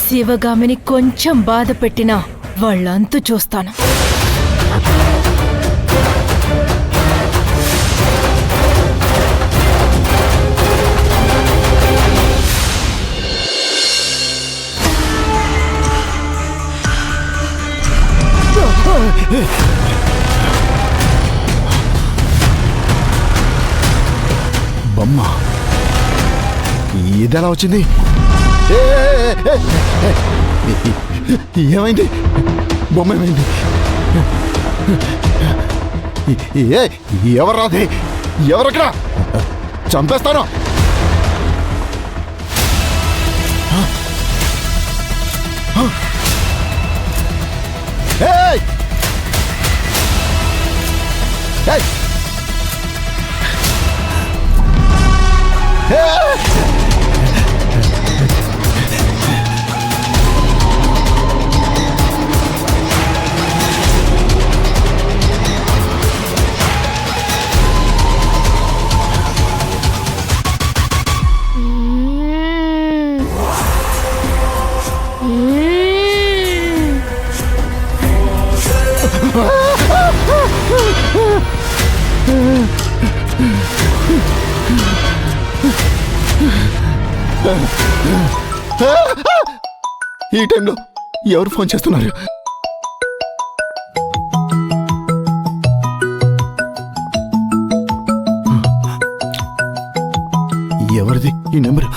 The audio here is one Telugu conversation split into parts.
శివగామిని కొంచెం బాధ పెట్టినా వాళ్ళంతు చూస్తాను. బొమ్మ ఇదెలా వచ్చింది? ఏమైంది? బొమ్మ ఏమైంది? ఎవరాది? ఎవరక్కడ? చంపేస్తాను. ఈ టైంలో ఎవరు ఫోన్ చేస్తున్నారు? ఎవరిది ఈ number?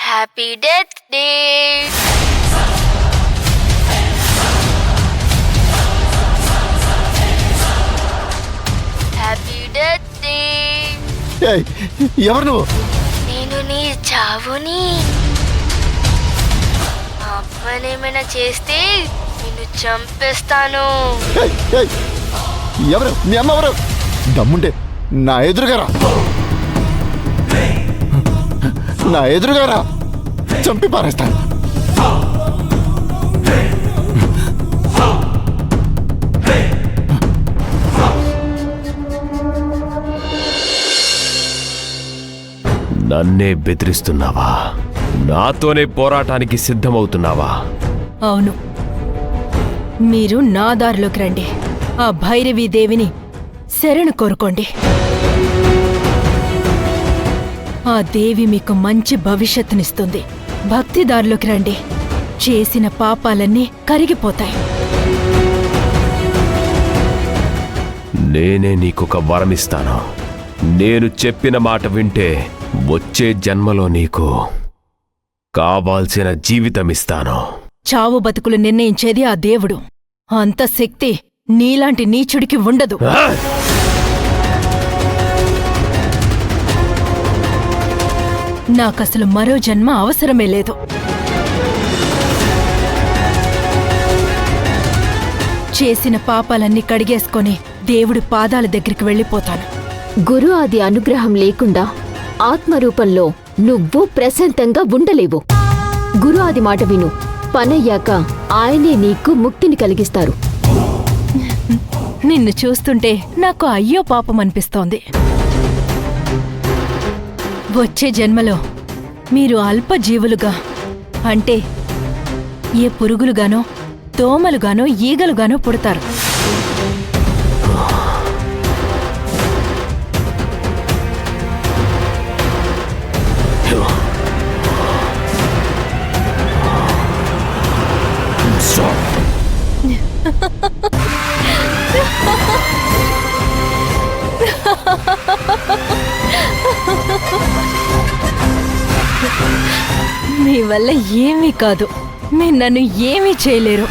Happy death day. Happy death day. ఎవరు నువ్వు? నేను నీ చావుని. అప్పనేమైనా చేస్తే నిన్ను చంపేస్తాను. ఎవరు? మీ అమ్మ ఎవరు? దమ్ముంటే నా ఎదురుగారా, నా ఎదురుగారా, చంపి పారేస్తాను. నన్నే బెదిరిస్తున్నావా? నాతోనే పోరాటానికి సిద్ధమవుతున్నావా? అవును, మీరు నా దారిలోకి రండి. ఆ భైరవీ దేవిని శరణు కోరుకోండి. ఆ దేవి మీకు మంచి భవిష్యత్తునిస్తుంది. భక్తి దారిలోకి రండి. చేసిన పాపాలన్నీ కరిగిపోతాయి. నేనే నీకొక వరమిస్తాను. నేను చెప్పిన మాట వింటే వచ్చే జన్మలో నీకు కావాల్సిన జీవితమిస్తాను. చావు బతుకులు నిర్ణయించేది ఆ దేవుడు. అంత శక్తి నీలాంటి నీచుడికి ఉండదు. నాకసలు మరో జన్మ అవసరమే లేదు. చేసిన పాపాలన్నీ కడిగేసుకొని దేవుడి పాదాల దగ్గరికి వెళ్ళిపోతాను. గురు ఆది అనుగ్రహం లేకుండా ఆత్మరూపంలో నువ్వు ప్రశాంతంగా ఉండలేవు. గురు ఆది మాట విను. పనయ్యాక ఆయనే నీకు ముక్తిని కలిగిస్తారు. నిన్ను చూస్తుంటే నాకు అయ్యో పాపం అనిపిస్తోంది. వచ్చే జన్మలో మీరు అల్పజీవులుగా, అంటే ఏ పురుగులుగానో, దోమలుగానో, ఈగలుగానో పుడతారు. మీ వల్ల ఏమీ కాదు. మీరు నన్ను ఏమీ చేయలేరు.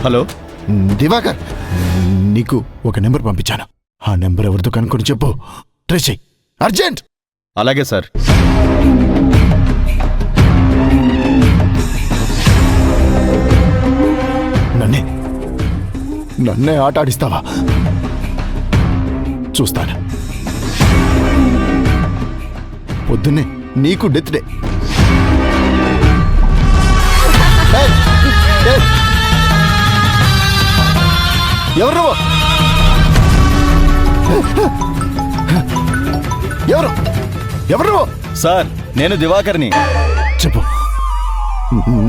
హలో దివాకర్, నీకు ఒక నెంబర్ పంపించాను. ఆ నెంబర్ ఎవరితో కనుక్కొని చెప్పు. ట్రై చెయ్యి, అర్జెంట్. అలాగే సార్. నన్నే ఆట ఆడిస్తావా? చూస్తాను. పొద్దున్నే నీకు డెత్ డే. ఎవరు నువ్వు? ఎవరు ఎవరు నువ్వు? సార్, నేను దివాకర్ని. చెప్పు,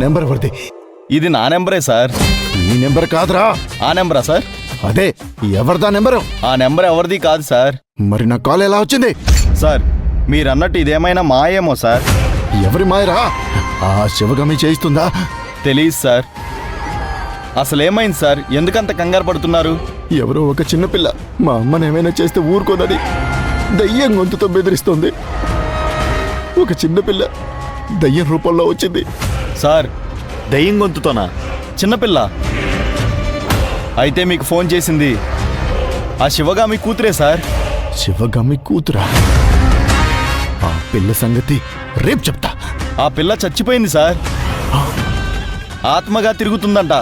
నెంబర్ ఎవరిది? ఇది నా నెంబరే సార్. ఈ నెంబర్ కాదురా. ఆ నెంబరా సార్? అదే, ఎవరిదా నెంబరు? ఆ నెంబర్ ఎవరిది కాదు సార్. మరి నా కాల్ ఎలా వచ్చింది? సార్, మీరన్నట్టు ఇదేమైనా మాయేమో సార్. ఎవరి మాయరా? ఆ శివగామి చేయిస్తుందా? తెలీదు సార్. అసలేమైంది సార్? ఎందుకంత కంగారు పడుతున్నారు? ఎవరో ఒక చిన్నపిల్ల మా అమ్మని ఏమైనా చేస్తే ఊరుకోదని దయ్యం గొంతుతో బెదిరిస్తోంది. ఒక చిన్నపిల్ల దయ్యం రూపంలో వచ్చింది. సార్, దయ్యం గొంతుతోనా? చిన్నపిల్ల అయితే మీకు ఫోన్ చేసింది ఆ శివగామి కూతురే సార్. శివగామి కూతురా? ఆ పిల్ల సంగతి రేపు చెప్తా. ఆ పిల్ల చచ్చిపోయింది సార్. ఆత్మగా తిరుగుతుందంట.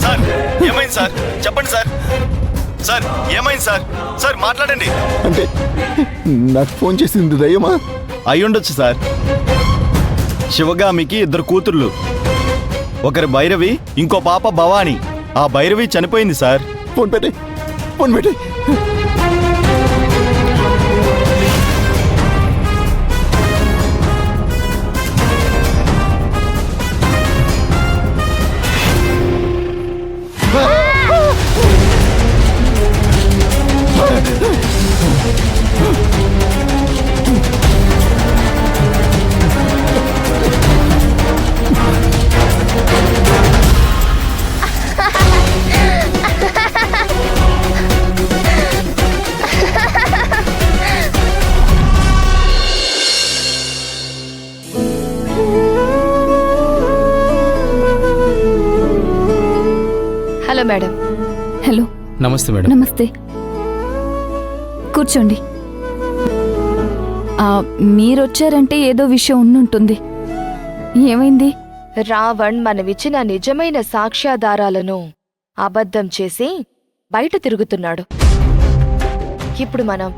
సార్, ఏమైంది సార్? చెప్పండి సార్. సార్, ఏమైంది సార్? సార్, మాట్లాడండి. అంటే నాకు ఫోన్ చేసింది దయ్యమా? అయ్యుండొచ్చు సార్. శివగామికి 2 కూతుర్లు. ఒకరి భైరవి, ఇంకో పాప భవాని. ఆ భైరవి చనిపోయింది సార్. ఫోన్ పెట్టి, ఫోన్ పెట్టి. Hello madam. హలో. నమస్తే మేడం. నమస్తే, కూర్చోండి. మీరొచ్చారంటే ఏదో విషయం ఉండుంటుంది. ఏమైంది? రావణ్ మనమిచ్చిన నిజమైన సాక్ష్యాధారాలను అబద్ధం చేసి బయట తిరుగుతున్నాడు. ఇప్పుడు మనం